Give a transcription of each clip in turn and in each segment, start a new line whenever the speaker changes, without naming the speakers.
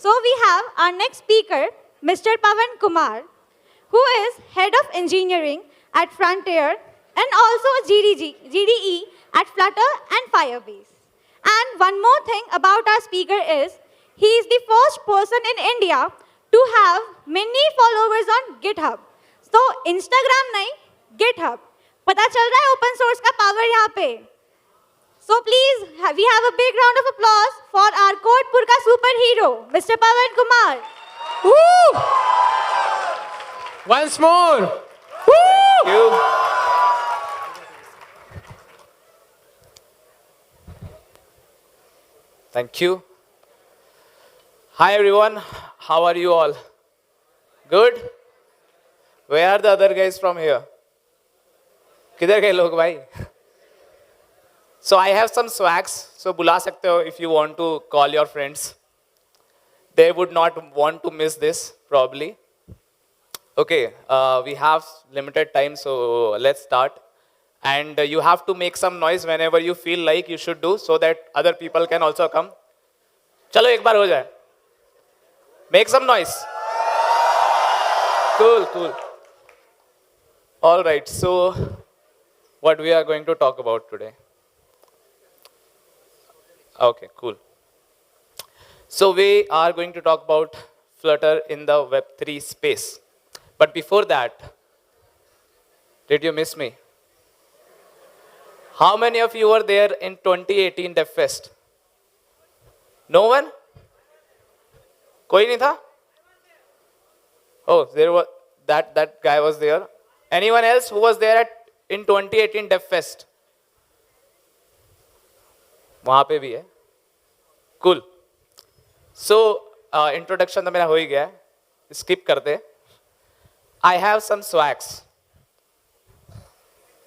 So we have our next speaker, Mr. Pawan Kumar, who is Head of Engineering at Frontier and also GDE at Flutter and Firebase. And one more thing about our speaker is, he is the first person in India to have many followers on GitHub. So Instagram नहीं, GitHub. पता चल रहा है open source का power यहाँ पे. So please, we have a big round of applause for our Kodpur ka superhero, Mr. Pawan Kumar.
Woo! Once more. Woo!
Thank you. Thank you. Hi everyone, how are you all? Good? Where are the other guys from here? किधर गए लोग भाई? So I have some swags, so बुला सकते हो if you want to call your friends. They would not want to miss this, probably. Okay, we have limited time, so let's start. And you have to make some noise whenever you feel like you should do, so that other people can also come. चलो एक बार हो जाए. Make some noise. Cool, cool. All right, so what we are going to talk about today. Okay, cool. So we are going to talk about Flutter in the Web3 space. But before that, did you miss me? How many of you were there in 2018 DevFest? No one? कोई नहीं था? Oh, there was that guy was there. Anyone else who was there in 2018 DevFest? वहाँ पे भी है. Cool. So introduction तो मेरा हो ही गया है. Skip करते. I have some swags.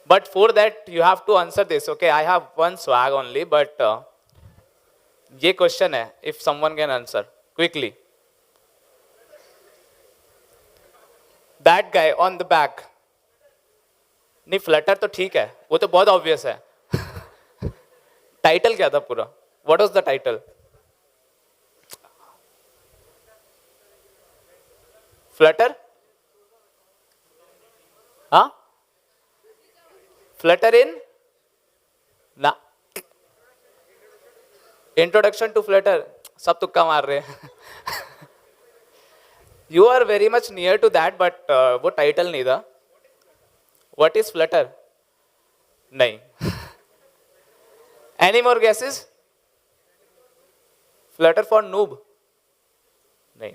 But for that you have to answer this. Okay, I have one swag only, but ये question है. If someone can answer quickly. That guy on the back. नहीं Flutter तो ठीक है. वो तो बहुत obvious है. Title क्या था पूरा? What was the title? Flutter? हाँ? Flutter in? ना. Introduction to Flutter. सब तुक्का मार रहे हैं. You are very much near to that, but वो title नहीं था. What is Flutter? नहीं. Any more guesses? Flutter for noob? नहीं.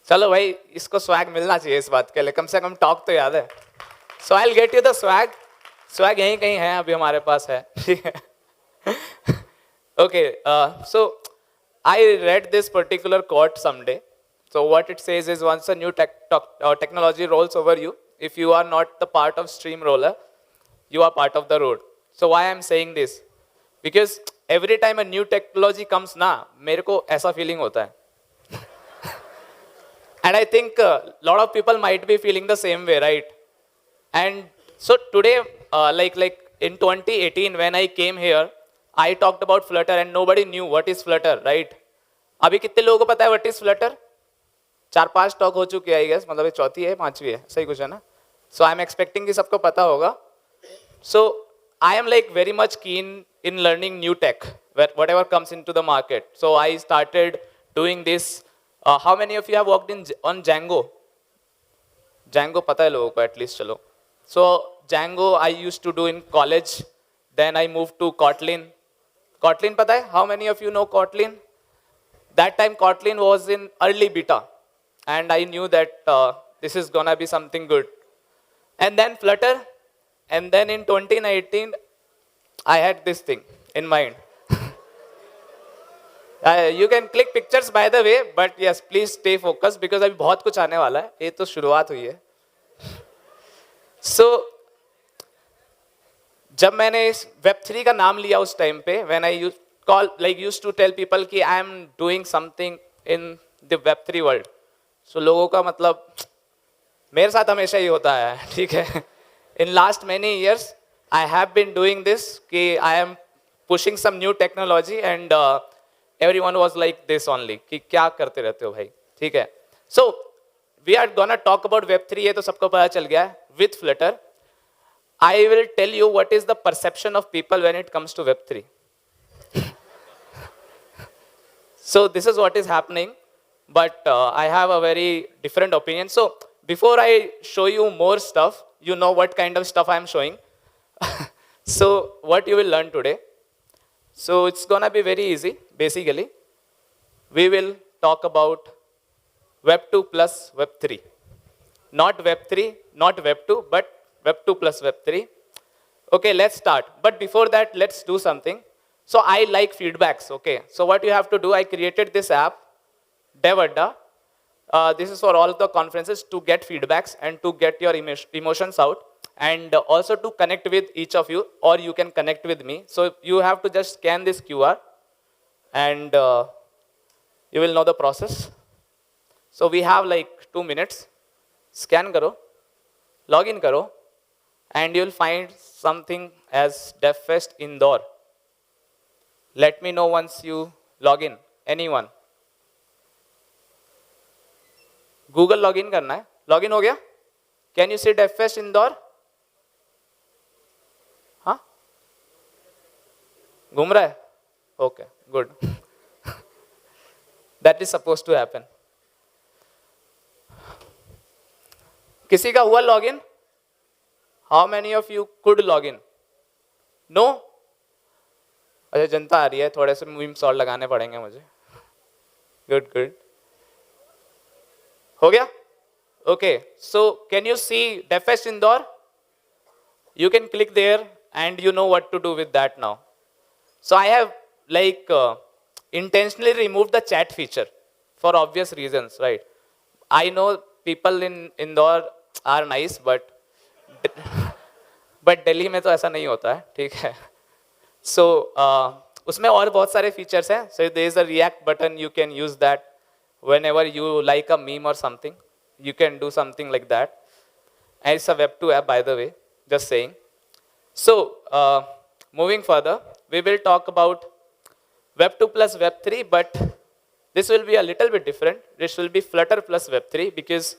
चलो भाई इसको swag मिलना चाहिए इस बात के लिए कम से कम talk तो याद है. So I'll get you the swag. Swag यहीं कहीं है अभी हमारे पास है. Okay, so I read this particular quote someday. So what it says is, once a new technology rolls over you, if you are not the part of steamroller, you are part of the road. So why I'm saying this? Because every time a new technology comes ना, मेरे को ऐसा feeling होता है. And I think a lot of people might be feeling the same way, right? And so today, like in 2018 when I came here, I talked about Flutter and nobody knew what is Flutter, right? अभी कितने लोगों को पता है what is Flutter? 4-5 talk हो चुकी है, I guess. मतलब ये चौथी है, पांचवी है, सही कुछ है ना? So I'm expecting कि सबको पता होगा. So I am like very much keen in learning new tech, whatever comes into the market. So I started doing this. How many of you have worked on Django? Django पता है लोगों को at least चलो. So Django I used to do in college. Then I moved to Kotlin. Kotlin पता है? How many of you know Kotlin? That time Kotlin was in early beta. And I knew that this is gonna be something good. And then Flutter. And then in 2019, I had this thing in mind. You can click pictures by the way, but yes, please stay focused because अभी बहुत कुछ आने वाला है. ये तो शुरुआत हुई है. So, जब मैंने इस Web3 का नाम लिया उस टाइम पे, when I used to tell people कि I am doing something in the Web3 world. So लोगों का मतलब मेरे साथ हमेशा ही होता है, ठीक है? In last many years, I have been doing this. कि I am pushing some new technology and everyone was like this only. कि क्या करते रहते हो भाई? ठीक है. So we are gonna talk about Web3. ये तो सबको पता चल गया है. With Flutter, I will tell you what is the perception of people when it comes to Web3. So this is what is happening, but I have a very different opinion. So before I show you more stuff, you know what kind of stuff I am showing. So what you will learn today. So it's gonna be very easy, basically. We will talk about Web2 plus Web3. Not Web3, not Web2, but Web2 plus Web3. Okay, let's start. But before that, let's do something. So I like feedbacks, okay. So what you have to do, I created this app, DevAdda. This is for all the conferences to get feedbacks and to get your emotions out. And also to connect with each of you, or you can connect with me. So you have to just scan this QR and you will know the process. So we have like 2 minutes. Scan karo, log in karo, and you'll find something as DevFest Indore. Let me know once you log in. Anyone? Google login करना है. Login हो गया? Can you see DevFest Indore? हाँ? घूम रहा है? Okay, good. That is supposed to happen. किसी का हुआ login? How many of you could log in? No? अच्छा जनता आ रही है, थोड़े से मीम्स और लगाने पड़ेंगे मुझे. Good, good. हो गया? Okay. So can you see DevFest Indore? You can click there and you know what to do with that now. So I have like intentionally removed the chat feature for obvious reasons, right? I know people in Indore are nice, but Delhi में तो ऐसा नहीं होता है, ठीक है? So उसमें और बहुत सारे features हैं. So there is a React button. You can use that whenever you like a meme or something. You can do something like that. And it's a Web2 app, by the way. Just saying. So moving further, we will talk about Web2 plus Web3, but this will be a little bit different. This will be Flutter plus Web3 because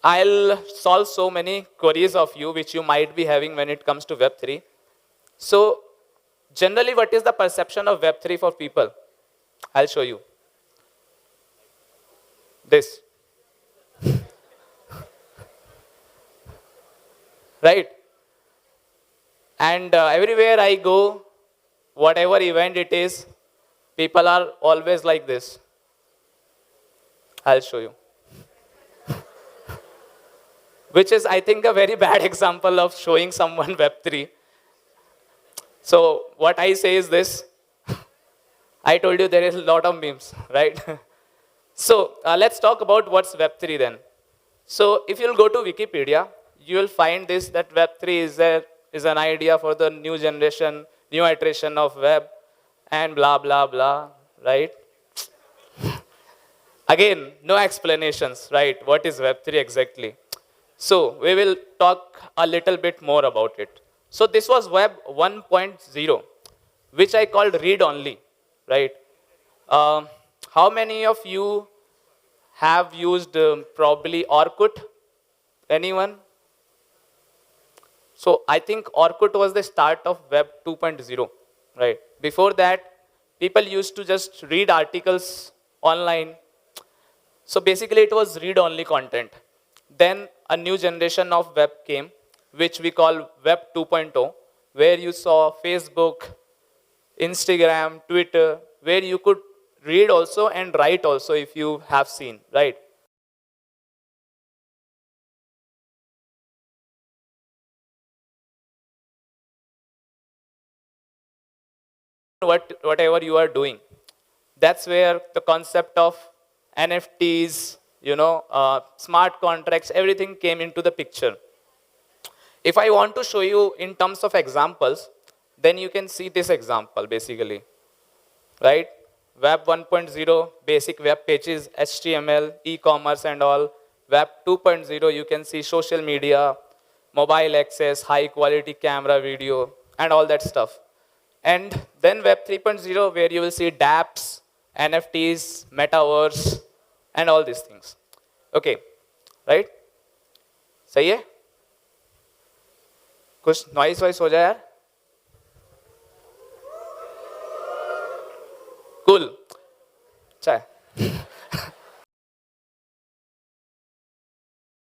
I'll solve so many queries of you which you might be having when it comes to Web3. So generally, what is the perception of Web3 for people? I'll show you. This. Right? And everywhere I go, whatever event it is, people are always like this. I'll show you. Which is, I think, a very bad example of showing someone Web3. So what I say is this. I told you there is a lot of memes, right? So let's talk about what's Web3 then. So if you'll go to Wikipedia, you will find this, that Web3 is an idea for the new generation, new iteration of web, and blah, blah, blah, right? Again, no explanations, right? What is Web3 exactly? So we will talk a little bit more about it. So this was Web 1.0, which I called read-only, right? How many of you have used probably Orkut? Anyone? So I think Orkut was the start of Web 2.0, right? Before that, people used to just read articles online. So basically, it was read-only content. Then a new generation of web came, which we call Web 2.0, where you saw Facebook, Instagram, Twitter, where you could read also and write also if you have seen, right? Whatever you are doing. That's where the concept of NFTs, smart contracts, everything came into the picture. If I want to show you in terms of examples, then you can see this example basically, right? Web 1.0, basic web pages, HTML, e-commerce and all. Web 2.0, you can see social media, mobile access, high quality camera, video, and all that stuff. And then Web 3.0, where you will see dApps, NFTs, metaverse, and all these things. Okay, right? सही है? कुछ noise voice हो जाए यार? Cool. अच्छा है.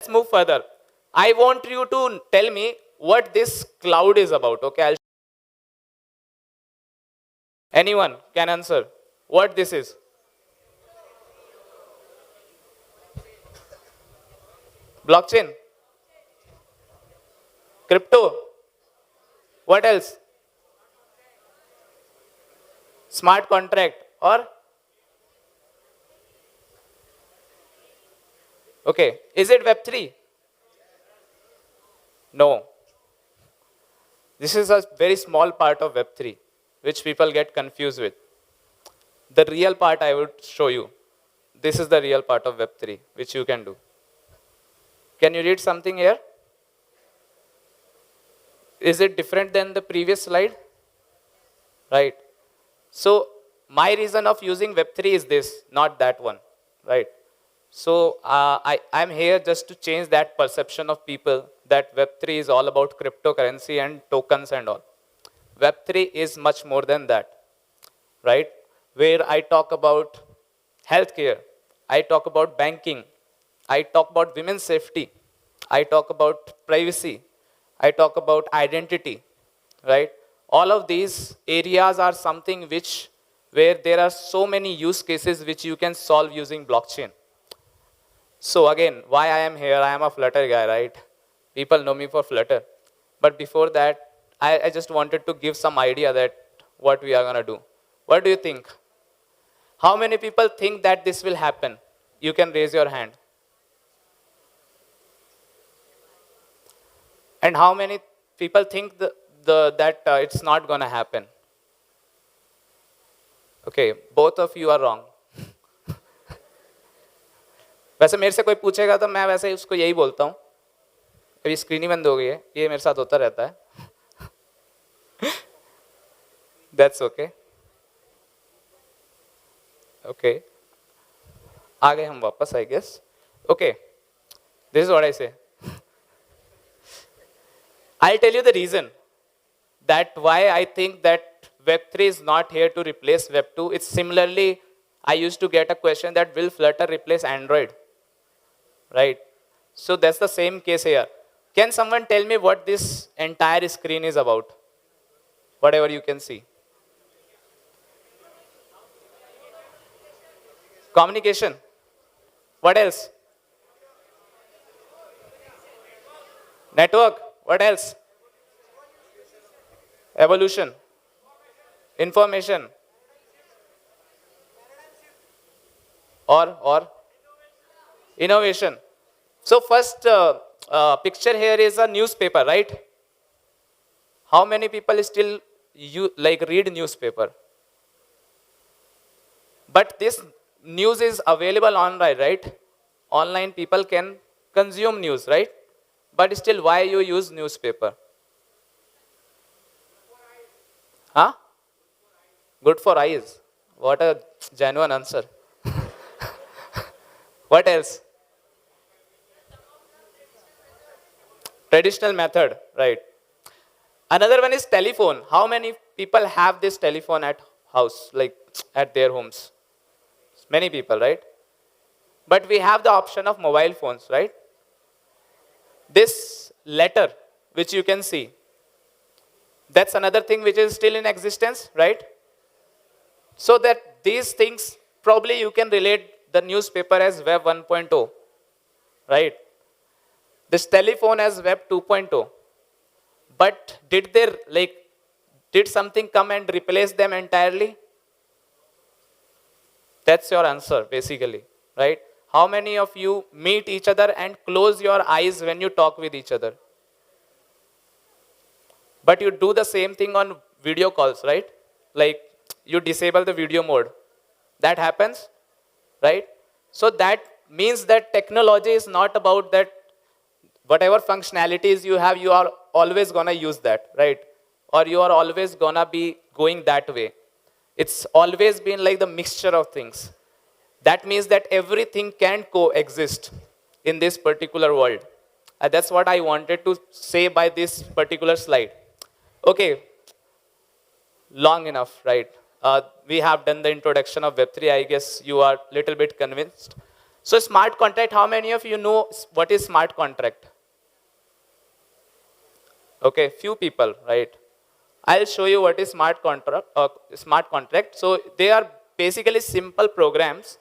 Let's move further. I want you to tell me what this cloud is about. Okay, anyone can answer what this is? Blockchain? Crypto? What else? Smart contract or? Okay, is it Web3? No. This is a very small part of Web3, which people get confused with. The real part I would show you. This is the real part of Web3, which you can do. Can you read something here? Is it different than the previous slide? Right. So my reason of using Web3 is this, not that one. Right. So I'm here just to change that perception of people that Web3 is all about cryptocurrency and tokens and all. Web3 is much more than that, right? Where I talk about healthcare, I talk about banking, I talk about women's safety, I talk about privacy, I talk about identity, right? All of these areas are something where there are so many use cases which you can solve using blockchain. So again, why I am here? I am a Flutter guy, right? People know me for Flutter. But before that, I just wanted to give some idea that what we are going to do. What do you think? How many people think that this will happen? You can raise your hand. And how many people think that it's not going to happen? Okay, both of you are wrong. वैसे मेरे से कोई पूछेगा तो मैं वैसे उसको यही बोलता हूँ. अभी स्क्रीन ही बंद हो गई है, ये मेरे साथ होता रहता है. That's okay. Okay. आ गए हम वापस, I guess. Okay. This is what I say. I'll tell you the reason that why I think that Web3 is not here to replace Web2. It's similarly, I used to get a question that will Flutter replace Android? Right? So that's the same case here. Can someone tell me what this entire screen is about? Whatever you can see. Communication. What else? Network. What else? Evolution. Information. Or innovation. So first picture here is a newspaper, right? How many people still read newspaper? But this news is available online, right? Online people can consume news, right? But still, why you use newspaper? Huh? Good for eyes. What a genuine answer. What else? Traditional method, right? Another one is telephone. How many people have this telephone at house, like at their homes? Many people, right? But we have the option of mobile phones, right? This letter, which you can see, that's another thing which is still in existence, right? So that these things, probably you can relate the newspaper as Web 1.0, right? This telephone as Web 2.0. But did something come and replace them entirely? That's your answer, basically, right? How many of you meet each other and close your eyes when you talk with each other? But you do the same thing on video calls, right? Like you disable the video mode. That happens, right? So that means that technology is not about that whatever functionalities you have, you are always gonna use that, right? Or you are always gonna be going that way. It's always been like the mixture of things. That means that everything can coexist in this particular world. That's what I wanted to say by this particular slide. Okay, long enough, right? We have done the introduction of Web3. I guess you are a little bit convinced. So smart contract, how many of you know what is smart contract? Okay, few people, right? I'll show you what is smart contract. So they are basically simple programs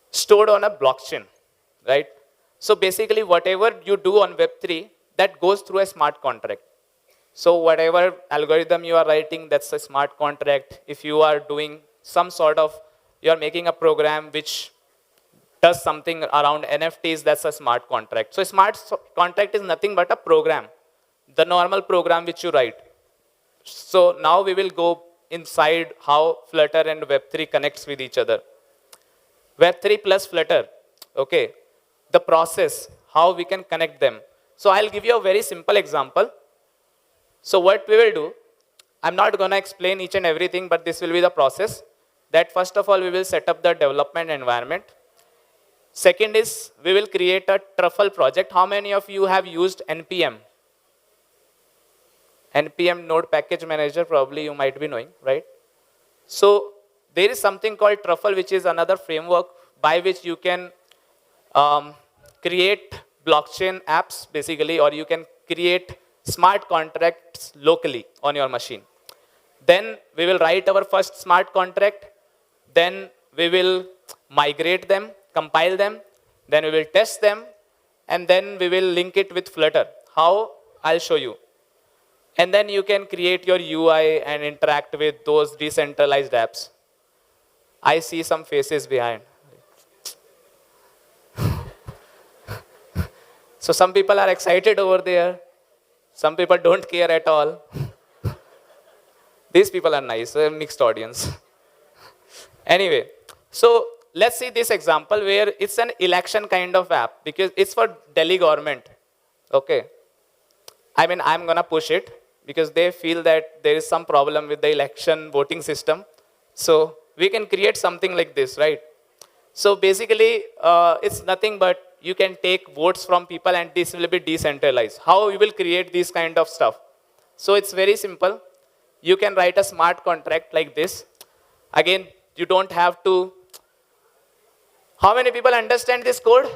stored on a blockchain, right? So basically whatever you do on Web3, that goes through a smart contract. So whatever algorithm you are writing, that's a smart contract. If you are doing some sort of, you are making a program which does something around NFTs, that's a smart contract. So a smart contract is nothing but a program, the normal program which you write. So now we will go inside how Flutter and Web3 connects with each other. Web3 plus Flutter, okay. The process, how we can connect them. So I'll give you a very simple example. So what we will do, I'm not gonna explain each and everything, but this will be the process. That first of all, we will set up the development environment. Second is, we will create a truffle project. How many of you have used NPM? NPM Node Package Manager, probably you might be knowing, right? So there is something called Truffle, which is another framework by which you can create blockchain apps, basically, or you can create smart contracts locally on your machine. Then we will write our first smart contract. Then we will migrate them, compile them. Then we will test them. And then we will link it with Flutter. How? I'll show you. And then you can create your UI and interact with those decentralized apps. I see some faces behind. So some people are excited over there. Some people don't care at all. These people are nice, a mixed audience. Anyway, so let's see this example where it's an election kind of app because it's for Delhi government. Okay. I mean, I'm gonna push it because they feel that there is some problem with the election voting system. So we can create something like this, right? So basically, it's nothing but you can take votes from people and this will be decentralized. How you will create this kind of stuff? So it's very simple. You can write a smart contract like this. Again, you don't have to. How many people understand this code?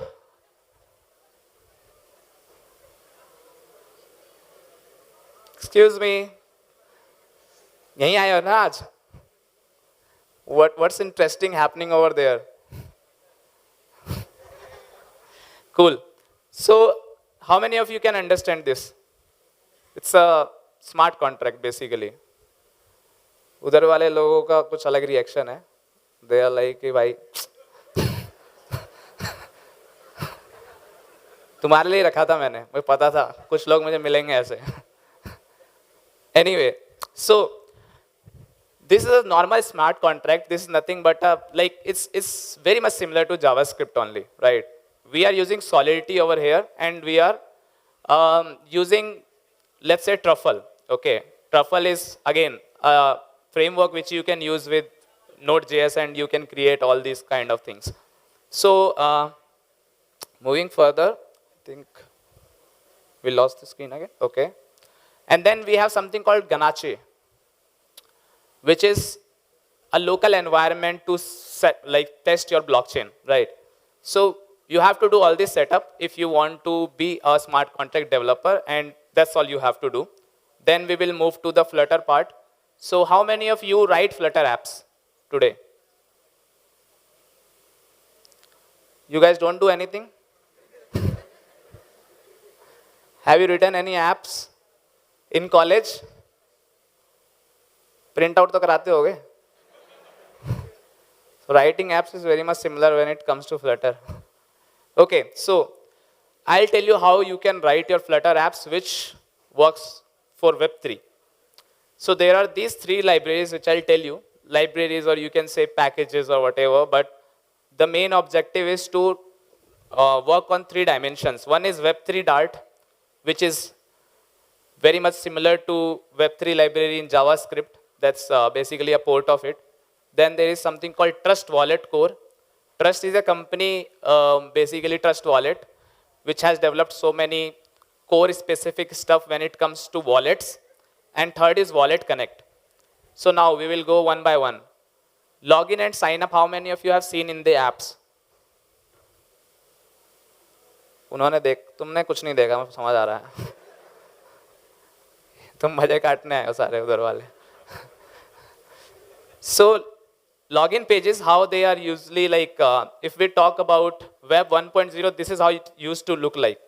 Excuse me. Yahi aaye ho na aaj? What's interesting happening over there? Cool. So, how many of you can understand this? It's a smart contract, basically. उधर वाले लोगों का कुछ अलग reaction है. They are like कि भाई तुम्हारे लिए रखा था मैंने, मुझे पता था कुछ लोग मुझे मिलेंगे ऐसे. Anyway, so this is a normal smart contract. This is nothing but like it's very much similar to JavaScript only, right? We are using Solidity over here, and we are using, let's say, Truffle. Okay, Truffle is again a framework which you can use with Node.js, and you can create all these kind of things. So moving further, I think we lost the screen again. Okay, and then we have something called Ganache, which is a local environment to test your blockchain, right? So you have to do all this setup if you want to be a smart contract developer, and that's all you have to do. Then we will move to the Flutter part. So how many of you write Flutter apps today? You guys don't do anything? Have you written any apps in college? Print out to karate hoge? So writing apps is very much similar when it comes to Flutter. Okay, so I'll tell you how you can write your Flutter apps which works for Web3. So there are these three libraries which I'll tell you. Libraries, or you can say packages or whatever, but the main objective is to work on 3 dimensions. One is Web3 Dart, which is very much similar to Web3 library in JavaScript. That's basically a port of it. Then there is something called Trust Wallet Core. Trust is a company, basically Trust Wallet, which has developed so many core specific stuff when it comes to wallets. And third is Wallet Connect. So now we will go one by one. Login and sign up, how many of you have seen in the apps? तुमने कुछ नहीं देखा, मैं समझ आ रहा है. तुम मजे काटने आए हो सारे उधर वाले. So login pages, how they are usually like, if we talk about Web 1.0, this is how it used to look like.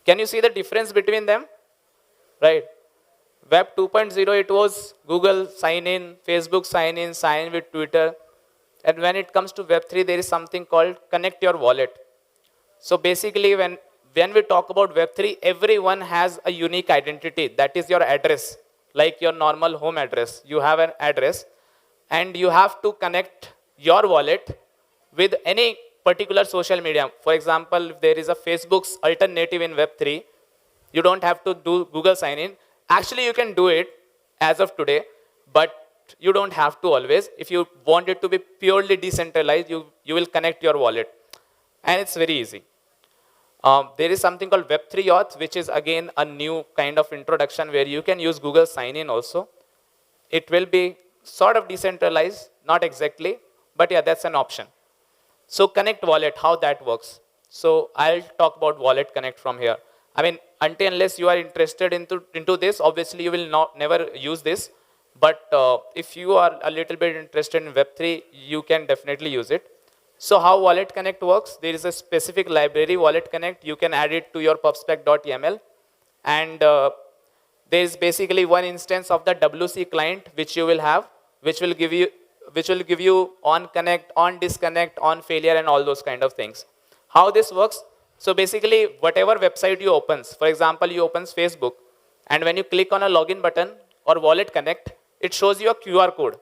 Can you see the difference between them? Right. Web 2.0, it was Google sign in, Facebook sign in with Twitter. And when it comes to Web 3, there is something called connect your wallet. So basically, when we talk about Web 3, everyone has a unique identity. That is your address, like your normal home address. You have an address, and you have to connect your wallet with any particular social media. For example, if there is a Facebook's alternative in Web 3, you don't have to do Google sign in. Actually, you can do it as of today, but you don't have to always. If you want it to be purely decentralized, you will connect your wallet. And it's very easy. There is something called Web3 Auth, which is again a new kind of introduction where you can use Google sign in also. It will be sort of decentralized, not exactly, but yeah, that's an option. So connect wallet, how that works. So I'll talk about wallet connect from here. I mean, unless you are interested into this, obviously you will never use this. But if you are a little bit interested in Web3, you can definitely use it. So how Wallet Connect works, there is a specific library, Wallet Connect. You can add it to your pubspec.yaml. And there is basically one instance of the WC client which you will have, which will give you on connect, on disconnect, on failure, and all those kind of things. How this works? So basically, whatever website you opens, for example, you opens Facebook, and when you click on a login button or Wallet Connect, it shows you a QR code,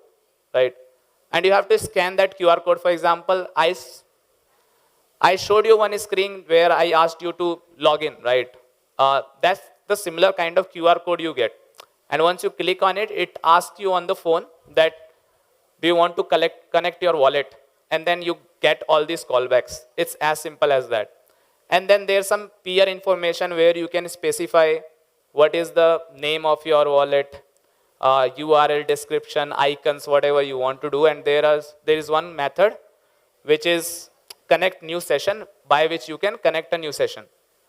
right? And you have to scan that QR code. For example, I showed you one screen where I asked you to log in, right? That's the similar kind of QR code you get. And once you click on it, it asks you on the phone that, do you want to connect your wallet? And then you get all these callbacks. It's as simple as that. And then there's some peer information where you can specify what is the name of your wallet, URL description, icons, whatever you want to do. And there is one method which is connect new session, by which you can connect a new session.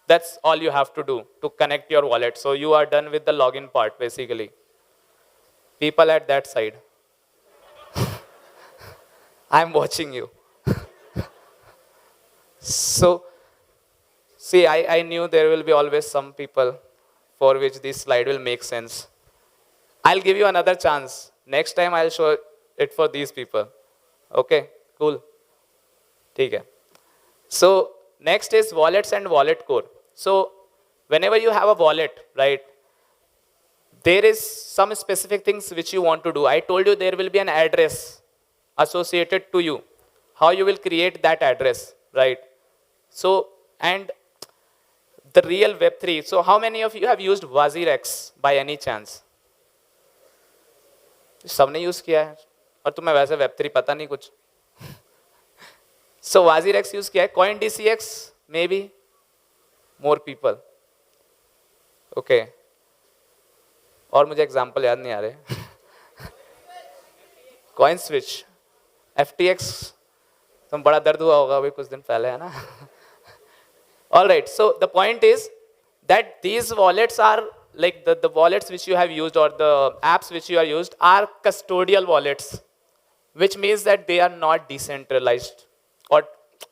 That's all you have to do to connect your wallet. So you are done with the login part, basically. People at that side. I'm watching you. So, see, I knew there will be always some people for which this slide will make sense. I'll give you another chance. Next time I'll show it for these people. Okay, cool. Okay. So next is wallets and wallet core. So whenever you have a wallet, right, there is some specific things which you want to do. I told you there will be an address associated to you. How you will create that address, right? So, and the real Web3. So how many of you have used WazirX by any chance? सबने use किया है और तुम्हें वैसे Web3 पता नहीं कुछ. So WazirX use किया है. CoinDCX maybe more people. Okay. और मुझे एग्जांपल याद नहीं आ रहे. CoinSwitch, FTX, तुम बड़ा दर्द हुआ होगा अभी कुछ दिन पहले, है ना? All right. So the point is that these wallets are like the wallets which you have used or the apps which you are used are custodial wallets, which means that they are not decentralized or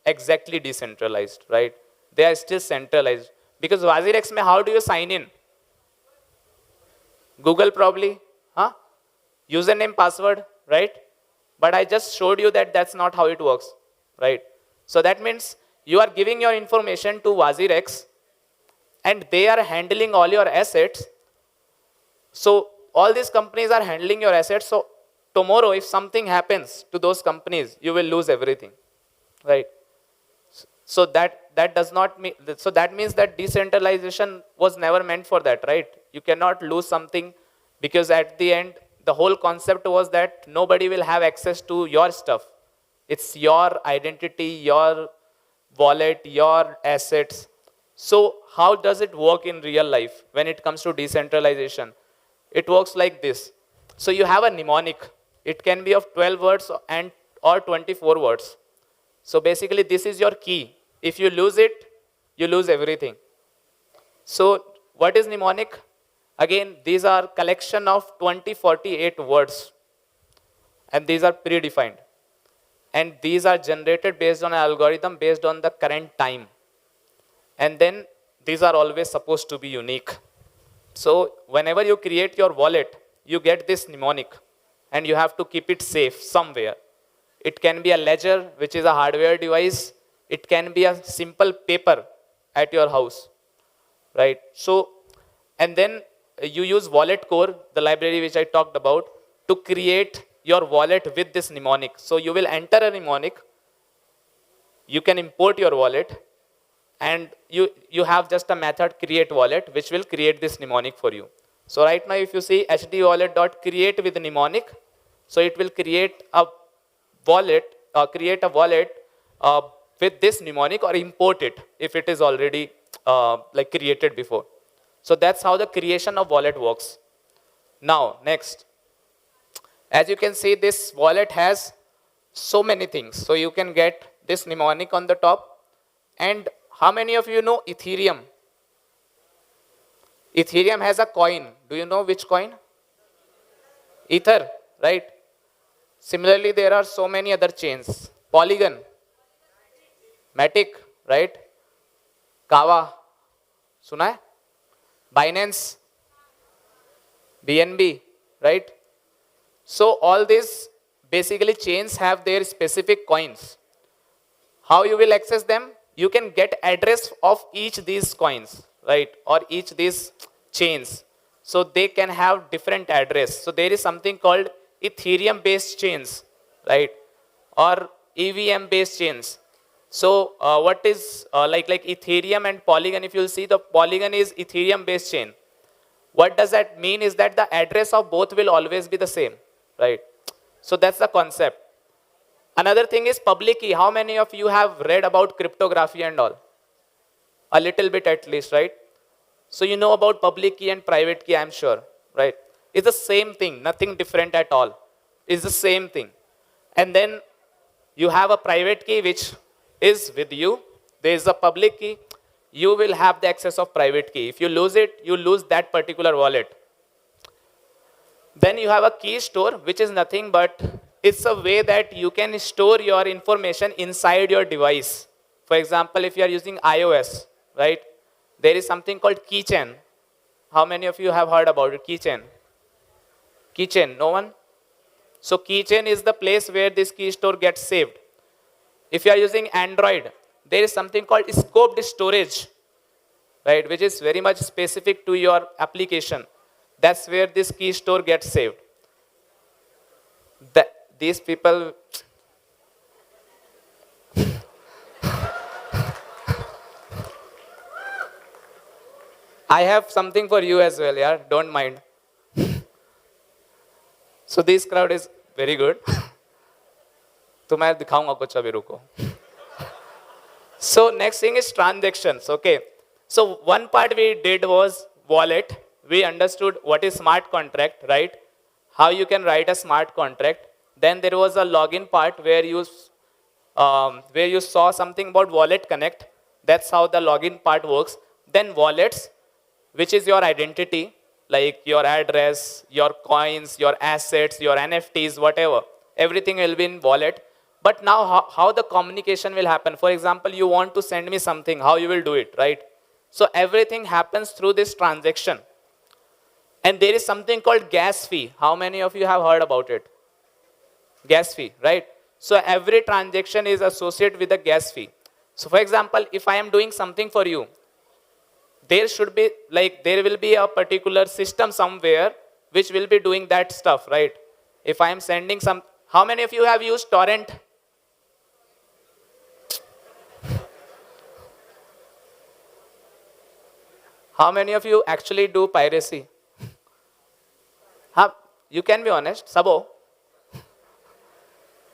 exactly decentralized, right? They are still centralized. Because WazirX mein, how do you sign in? Google probably, huh? Username, password, right? But I just showed you that that's not how it works, right? So that means you are giving your information to WazirX, and they are handling all your assets. So all these companies are handling your assets. So tomorrow, if something happens to those companies, you will lose everything, right? So that does not mean, so that means that decentralization was never meant for that, right? You cannot lose something, because at the end, the whole concept was that nobody will have access to your stuff. It's your identity, your wallet, your assets. So how does it work in real life when it comes to decentralization? It works like this. So you have a mnemonic. It can be of 12 words and or 24 words. So basically this is your key. If you lose it, you lose everything. So what is mnemonic? Again, these are collection of 2048 words. And these are predefined. And these are generated based on an algorithm based on the current time. And then these are always supposed to be unique. So whenever you create your wallet, you get this mnemonic. And you have to keep it safe somewhere. It can be a ledger, which is a hardware device. It can be a simple paper at your house, right? So, and then you use Wallet Core, the library which I talked about, to create your wallet with this mnemonic. So you will enter a mnemonic, you can import your wallet, and you have just a method create wallet, which will create this mnemonic for you. So right now, if you see hdwallet.create with mnemonic, so it will create a wallet, with this mnemonic, or import it if it is already like created before. So that's how the creation of wallet works. Now, next. As you can see, this wallet has so many things. So you can get this mnemonic on the top. And how many of you know Ethereum? Ethereum has a coin. Do you know which coin? Ether, right? Similarly, there are so many other chains. Polygon, Matic, right? Kava, suna hai? Binance, BNB, right? So all these basically chains have their specific coins. How you will access them? You can get address of each these coins, right? Or each these chains. So they can have different address. So there is something called Ethereum based chains, right? Or EVM based chains. So what is like Ethereum and Polygon, if you'll see, the Polygon is Ethereum based chain. What does that mean is that the address of both will always be the same, right? So that's the concept. Another thing is public key. How many of you have read about cryptography and all? A little bit at least, right? So you know about public key and private key, I'm sure, right? It's the same thing, nothing different at all. It's the same thing. And then you have a private key which is with you. There is a public key. You will have the access of private key. If you lose it, you lose that particular wallet. Then you have a key store, which is nothing but it's a way that you can store your information inside your device. For example, if you are using iOS, right? There is something called keychain. How many of you have heard about it? Keychain. Keychain, no one? So keychain is the place where this key store gets saved. If you are using Android, there is something called scoped storage, right? Which is very much specific to your application. That's where this key store gets saved. These people, I have something for you as well, yeah, don't mind. So this crowd is very good. तो मैं दिखाऊंगा कुछ अभी रुको. So next thing is transactions, okay. So one part we did was wallet. We understood what is smart contract, right? How you can write a smart contract. Then there was a login part where you saw something about Wallet Connect. That's how the login part works. Then wallets, which is your identity, like your address, your coins, your assets, your NFTs, whatever. Everything will be in wallet. But now how the communication will happen? For example, you want to send me something, how you will do it, right? So everything happens through this transaction. And there is something called gas fee. How many of you have heard about it? Gas fee, right? So every transaction is associated with a gas fee. So for example, if I am doing something for you, there should be, like, there will be a particular system somewhere which will be doing that stuff, right? If I am sending some, how many of you have used torrent? How many of you actually do piracy? Huh? You can be honest, Sabo.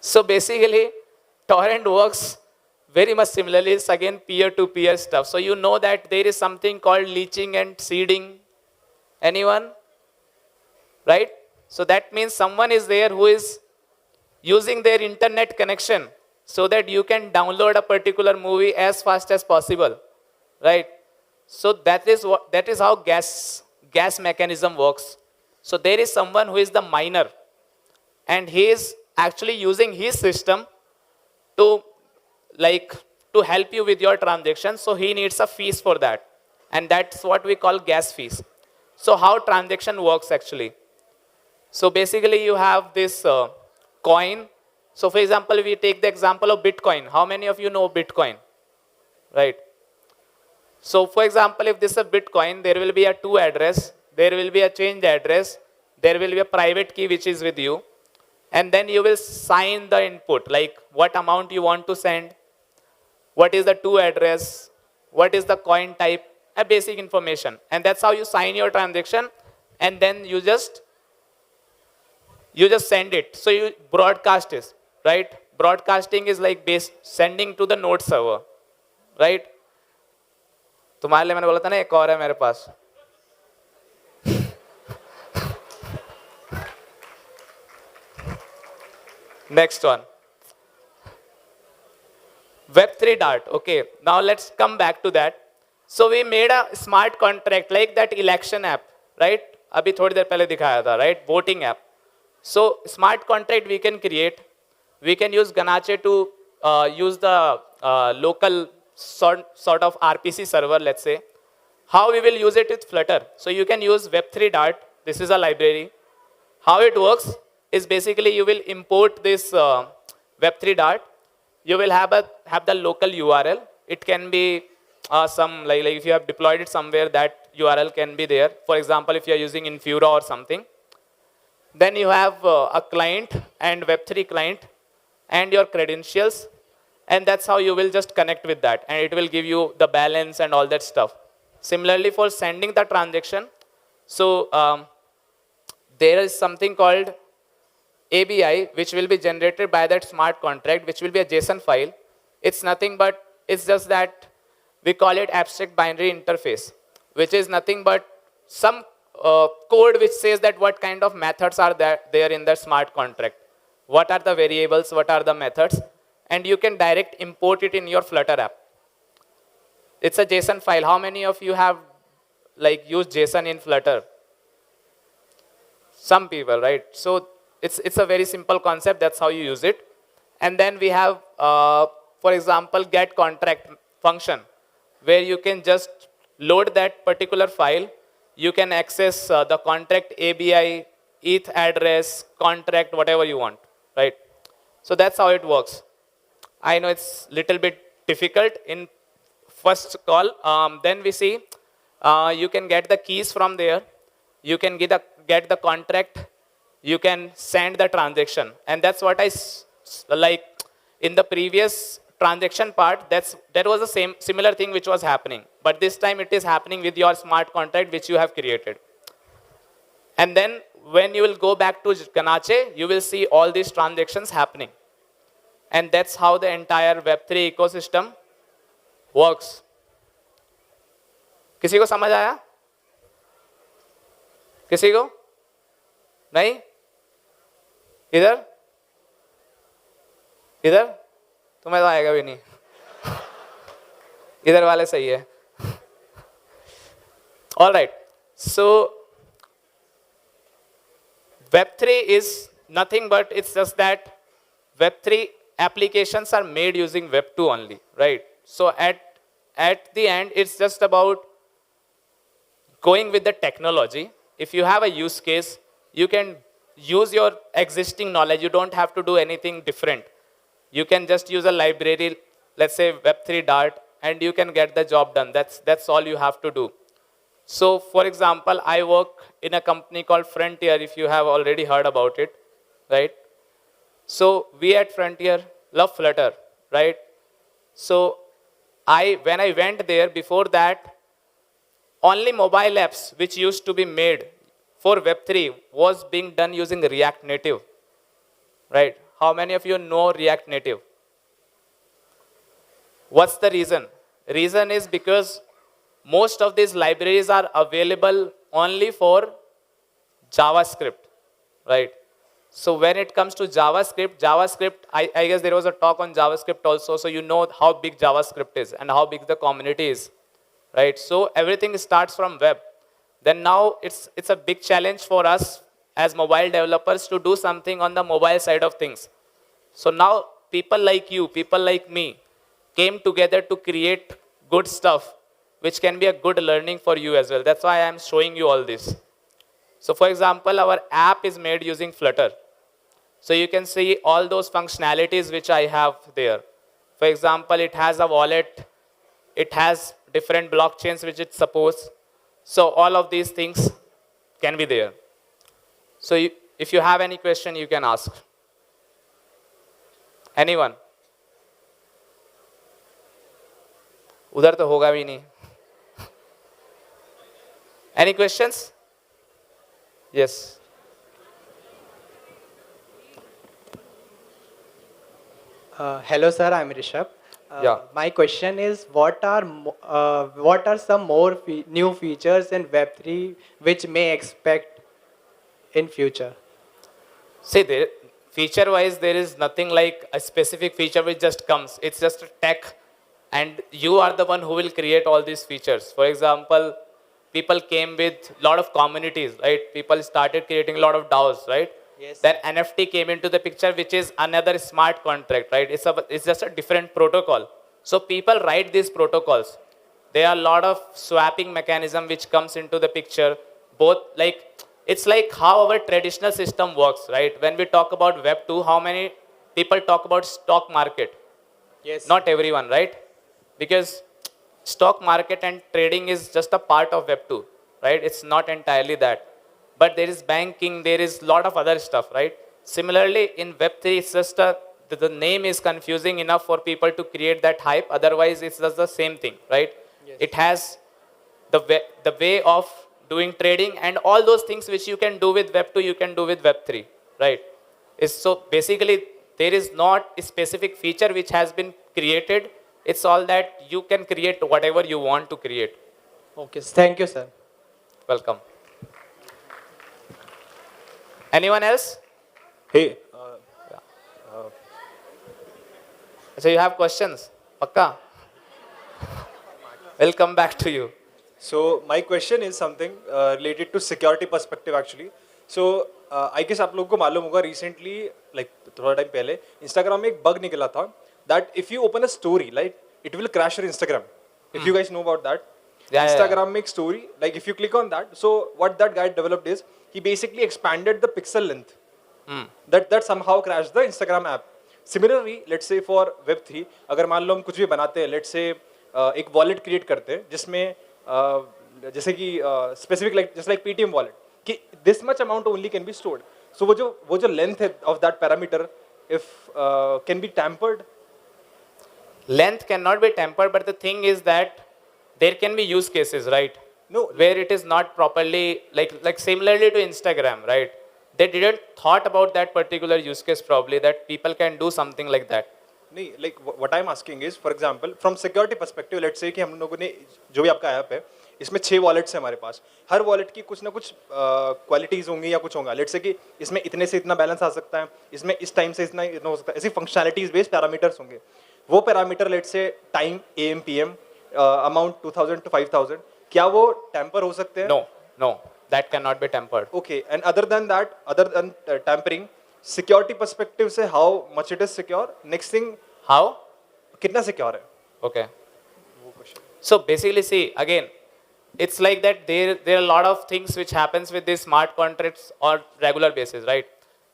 So basically, torrent works very much similarly. It's again peer-to-peer stuff. So you know that there is something called leeching and seeding. Anyone? Right? So that means someone is there who is using their internet connection so that you can download a particular movie as fast as possible. Right? So that is how gas mechanism works. So there is someone who is the miner, and he is actually using his system to help you with your transaction. So he needs a fees for that, and that's what we call gas fees. So how transaction works actually? So basically you have this coin. So for example, we take the example of Bitcoin. How many of you know Bitcoin? Right. So for example, if this is a Bitcoin, there will be a to address, there will be a change address, there will be a private key which is with you, and then you will sign the input, like what amount you want to send, what is the to address, what is the coin type, a basic information. And that's how you sign your transaction, and then you just send it. So you broadcast it, right? Broadcasting is like sending to the node server, right? तुम्हारे लिए मैंने बोला था ना एक और है मेरे पास. Next one. Web3 Dart. Okay, now let's come back to that. So we made a smart contract like that election app, right? अभी थोड़ी देर पहले दिखाया था, right? Voting app. So smart contract we can create. We can use Ganache to use the local sort of RPC server, let's say. How we will use it with Flutter. So you can use Web3 Dart. This is a library. How it works is basically you will import this Web3 Dart. You will have the local URL. It can be some like if you have deployed it somewhere, that URL can be there. For example, if you are using Infura or something. Then you have a client and Web3 client and your credentials. And that's how you will just connect with that. And it will give you the balance and all that stuff. Similarly, for sending the transaction, so there is something called ABI, which will be generated by that smart contract, which will be a JSON file. It's nothing but, it's just that we call it abstract binary interface, which is nothing but some code which says that what kind of methods are there in the smart contract. What are the variables, what are the methods, and you can direct import it in your Flutter app. It's a JSON file. How many of you have used JSON in Flutter? Some people, right? So it's a very simple concept. That's how you use it. And then we have, for example, get contract function, where you can just load that particular file. You can access the contract ABI, ETH address, contract, whatever you want, right? So that's how it works. I know it's little bit difficult in first call. Then we see you can get the keys from there. You can get the contract. You can send the transaction. And that's what I like in the previous transaction part. That was the similar thing which was happening. But this time it is happening with your smart contract which you have created. And then when you will go back to Ganache, you will see all these transactions happening. And that's how the entire Web3 ecosystem works. किसी को समझ आया? किसी को? नहीं? इधर? इधर? तुम्हें तो आएगा भी नहीं. इधर वाले सही है. All right. So Web3 is nothing but it's just that Web3 applications are made using Web2 only, right? So at the end, it's just about going with the technology. If you have a use case, you can use your existing knowledge. You don't have to do anything different. You can just use a library, let's say Web3 Dart, and you can get the job done. That's all you have to do. So for example, I work in a company called Frontier, if you have already heard about it, right? So we at Frontier love Flutter, right? So when I went there, before that, only mobile apps which used to be made for Web3 was being done using React Native, right? How many of you know React Native? What's the reason? Reason is because most of these libraries are available only for JavaScript, right? So when it comes to JavaScript, I guess there was a talk on JavaScript also, so you know how big JavaScript is and how big the community is, right? So everything starts from web. Then now it's a big challenge for us as mobile developers to do something on the mobile side of things. So now people like you, people like me, came together to create good stuff, which can be a good learning for you as well. That's why I'm showing you all this. So for example, our app is made using Flutter. So you can see all those functionalities which I have there. For example, it has a wallet. It has different blockchains which it supports. So all of these things can be there. So if you have any question, you can ask. Anyone? उधर तो होगा भी नहीं. Any questions? Yes.
Hello, sir. I'm Rishabh.
Yeah.
My question is, what are some more new features in Web3 which may expect in future?
See, feature-wise, there is nothing like a specific feature which just comes. It's just a tech, and you are the one who will create all these features. For example, people came with a lot of communities, right? People started creating a lot of DAOs, right?
Yes.
Then NFT came into the picture, which is another smart contract, right? It's just a different protocol. So people write these protocols. There are a lot of swapping mechanism which comes into the picture. Both it's like how our traditional system works, right? When we talk about Web2, how many people talk about stock market?
Yes.
Not everyone, right? Because stock market and trading is just a part of Web2, right? It's not entirely that. But there is banking, there is a lot of other stuff, right? Similarly, in Web3, it's just the name is confusing enough for people to create that hype. Otherwise, it's just the same thing, right?
Yes.
It has the way of doing trading, and all those things which you can do with Web2, you can do with Web3, right? So basically, there is not a specific feature which has been created. It's all that you can create whatever you want to create.
Okay. Thank you, sir.
Welcome. Anyone else?
Hey,
So you have questions? Pakka? We'll come back to you.
so my question is something related to security perspective actually. So I guess आप लोगों को मालूम होगा recently like थोड़ा time पहले Instagram में एक bug निकला था that if you open a story like it will crash your Instagram. If you guys know about that.
Yeah,
Instagram makes story like if you click on that. So what that guy developed is he basically expanded the pixel length. That somehow crashed the Instagram app. Similarly, let's say for Web3, अगर मान लो हम कुछ भी बनाते हैं, let's say एक wallet create करते हैं, जिसमें जैसे कि specific like just like Paytm wallet, कि this much amount only can be stored. So वो जो length है of that parameter, if can be tampered.
Length cannot be tempered, but the thing is that there can be use cases, right?
No.
Where it is not properly, like similarly to Instagram, right? They didn't thought about that particular use case probably, that people can do something like that.
नहीं, like what I'm asking is, for example, from security perspective, let's say कि हम लोगों ने जो भी आपका app है, इसमें 6 वॉलेट्स हैं हमारे पास. हर वॉलेट की कुछ ना कुछ क्वालिटीज होंगी या कुछ होगा. लेट्स से कि इसमें इतने से इतना बैलेंस आ सकता है, इसमें इस टाइम से इतना हो सकता है. ऐसी फंक्शनैलिटीज बेस्ड पैरामीटर्स होंगे. वो parameter let's say time AM PM amount 2000 to 5000, क्या वो टेम्पर हो सकते हैं?
No, that cannot be tempered.
Okay, and other than that, other than tampering, security perspective से how much it is secure? Next thing,
How?
कितना secure है?
Okay. So basically, see, again, it's like that there are a lot of things which happens with these smart contracts on regular basis, right?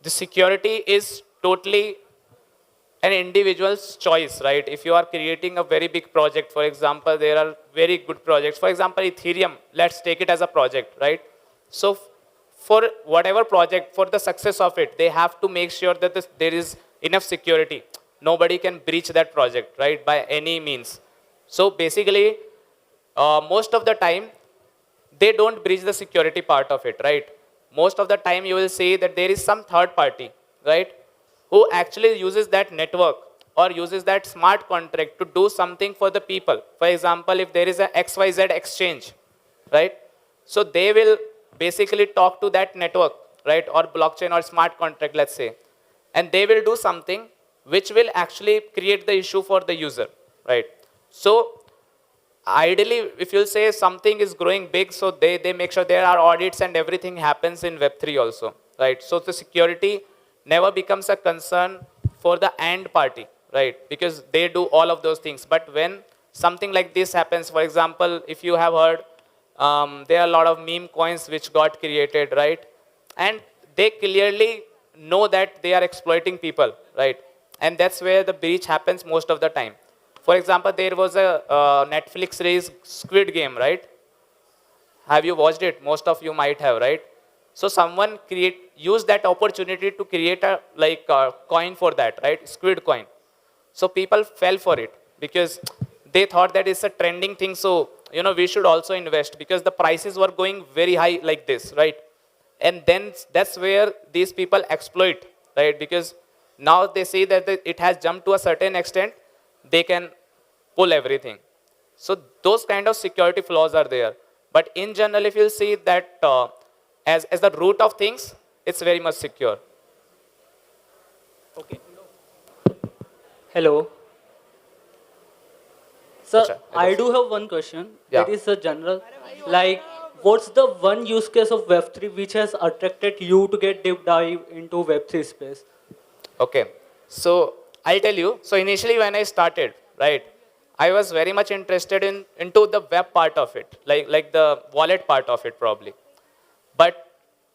The security is totally an individual's choice, right? If you are creating a very big project, for example, there are very good projects. For example, Ethereum, let's take it as a project, right? So for whatever project, for the success of it, they have to make sure that there is enough security. Nobody can breach that project, right, by any means. So basically, most of the time, they don't breach the security part of it, right? Most of the time you will see that there is some third party, right, who actually uses that network or uses that smart contract to do something for the people. For example, if there is a XYZ exchange, right? So they will basically talk to that network, right, or blockchain or smart contract, let's say, and they will do something which will actually create the issue for the user, right? So ideally, if you'll say something is growing big, so they make sure there are audits and everything happens in Web3 also, right? So the security never becomes a concern for the end party, right? Because they do all of those things. But when something like this happens, for example, if you have heard, there are a lot of meme coins which got created, right? And they clearly know that they are exploiting people, right? And that's where the breach happens most of the time. For example, there was a Netflix series, Squid Game, right? Have you watched it? Most of you might have, right? So someone used that opportunity to create a coin for that, right? Squid coin. So people fell for it because they thought that it's a trending thing. So, we should also invest because the prices were going very high like this, right? And then that's where these people exploit, right? Because now they see that it has jumped to a certain extent, they can pull everything. So those kind of security flaws are there. But in general, if you'll see that as the root of things, it's very much secure.
Okay. Hello. Sir,
Achha,
I do have one question.
Yeah.
That is a general. Like, what's the one use case of Web3 which has attracted you to get deep dive into Web3 space?
Okay. So I'll tell you. So initially when I started, right, I was very much interested into the web part of it, like the wallet part of it probably. But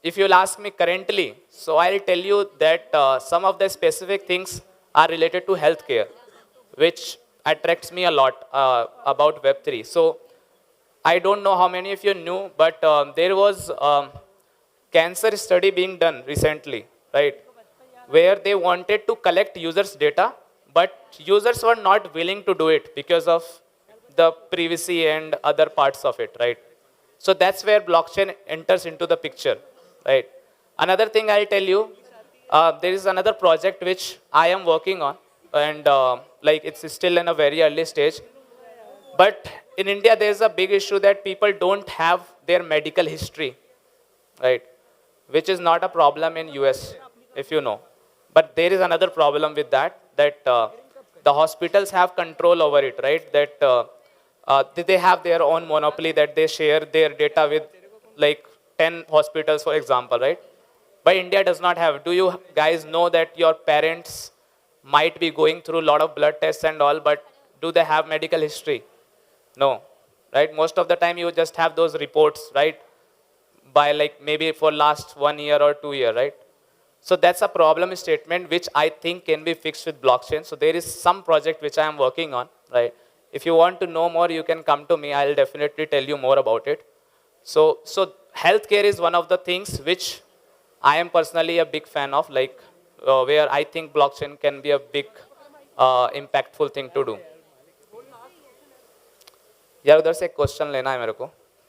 if you'll ask me currently, so I'll tell you that some of the specific things are related to healthcare, which attracts me a lot about Web3. So I don't know how many of you knew, but there was cancer study being done recently, right, where they wanted to collect users' data, but users were not willing to do it because of the privacy and other parts of it, right? So that's where blockchain enters into the picture, right? Another thing I'll tell you, there is another project which I am working on, and it's still in a very early stage. But in India, there's a big issue that people don't have their medical history, right? Which is not a problem in US, if you know. But there is another problem with that the hospitals have control over it, right? That they have their own monopoly that they share their data with like 10 hospitals, for example, right? But India does not have. Do you guys know that your parents might be going through a lot of blood tests and all, but do they have medical history? No, right? Most of the time you just have those reports, right? By like maybe for last 1 year or 2 year, right? So that's a problem statement which I think can be fixed with blockchain. So there is some project which I am working on, right? If you want to know more, you can come to me. I'll definitely tell you more about it. So healthcare is one of the things which I am personally a big fan of, where I think blockchain can be a big impactful thing to do. यार उधर से question लेना है मेरे को,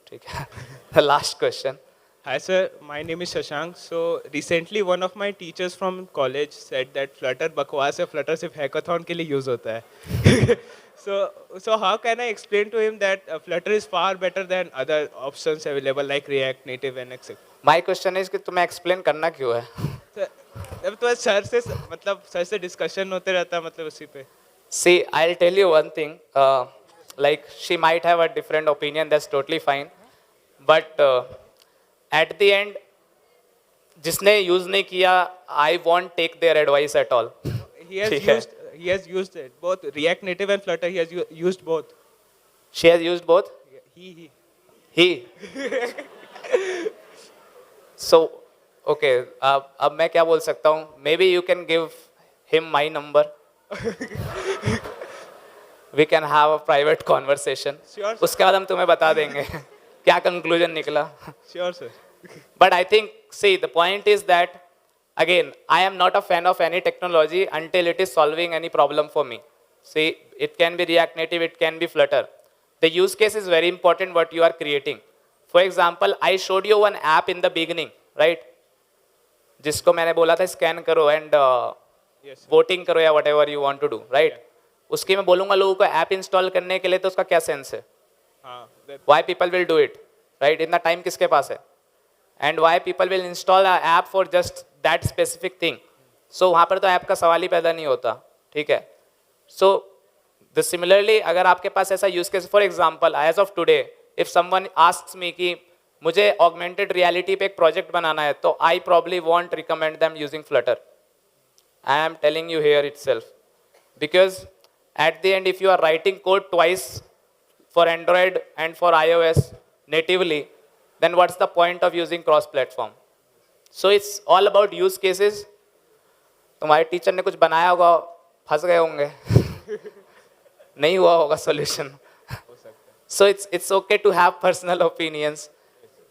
ठीक है? The last question.
Hi sir, my name is Shashank. So recently one of my teachers from college said that Flutter बकवास है, Flutter सिर्फ hackathon के लिए use होता है. So how can I explain to him that Flutter is far better than other options available like React Native and etc.
My question is कि तुम्हें explain करना क्यों है?
अब तो सर से discussion होते रहता मतलब उसी पे.
See, I'll tell you one thing. She might have a different opinion. That's totally fine. But at the end, जिसने use नहीं किया, I won't take their advice at all.
He has used it, both React Native and Flutter. He has used both.
She has used both? He. So, okay. अब मैं क्या बोल सकता हूँ? Maybe you can give him my number. We can have a private conversation.
Sure, sir.
उसके बाद हम तुम्हें बता देंगे क्या conclusion निकला.
Sure, sir.
But I think, see, the point is that, again, I am not a fan of any technology until it is solving any problem for me. See, it can be React Native, it can be Flutter. The use case is very important what you are creating. For example, I showed you one app in the beginning, right? जिसको मैंने बोला था scan करो and voting करो या whatever you want to do, right? उसकी मैं बोलूँगा लोगों को ऐप इंस्टॉल करने के लिए तो उसका क्या सेंस है? Why people will do it, right? इतना टाइम किसके पास है? And why people will install an app for just that specific thing? So वहाँ पर तो ऐप का सवाल ही पैदा नहीं होता, ठीक है? So the similarly अगर आपके पास ऐसा use case, for example, as of today, if someone asks me कि मुझे augmented reality पे एक project बनाना है, तो I probably won't recommend them using Flutter. I am telling you here itself, because at the end, if you are writing code twice for Android and for iOS natively, then what's the point of using cross-platform? So it's all about use cases. तुम्हारे teacher ने कुछ बनाया होगा, फंस गए होंगे, नहीं हुआ होगा solution. So it's okay to have personal opinions,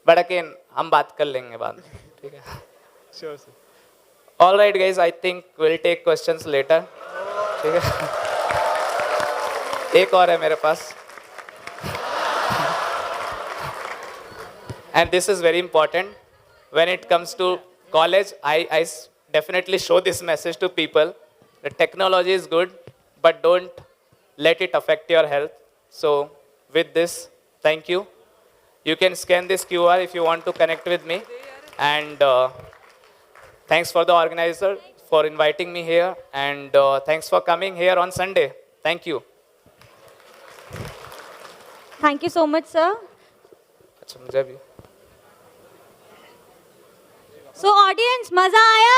but again हम बात कर लेंगे बाद में, ठीक है?
Sure, sir.
All right, guys. I think we'll take questions later. ठीक है? एक और है मेरे पास. And this is very important. When it comes to college, I definitely show this message to people. The technology is good, but don't let it affect your health. So with this, thank you. You can scan this QR if you want to connect with me. And thanks for the organizer for inviting me here. And thanks for coming here on Sunday. Thank you.
Thank you so much, sir.
अच्छा मुझे भी.
So audience, मजा आया?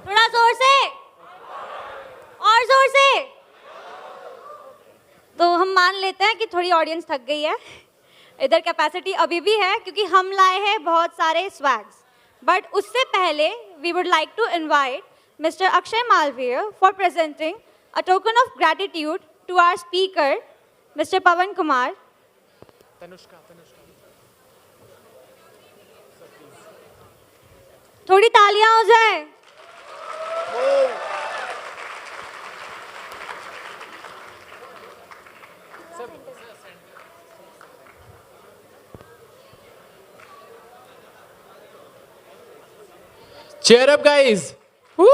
थोड़ा जोर से और जोर से. तो हम मान लेते हैं कि थोड़ी ऑडियंस थक गई है. इधर कैपेसिटी अभी भी है क्योंकि हम लाए हैं बहुत सारे स्वैग्स. बट उससे पहले we would like to invite Mr. Akshay Malviya for presenting a token of gratitude to our speaker, Mr. Pawan Kumar. थोड़ी तालियां हो जाए.
Cheer up, guys. Woo!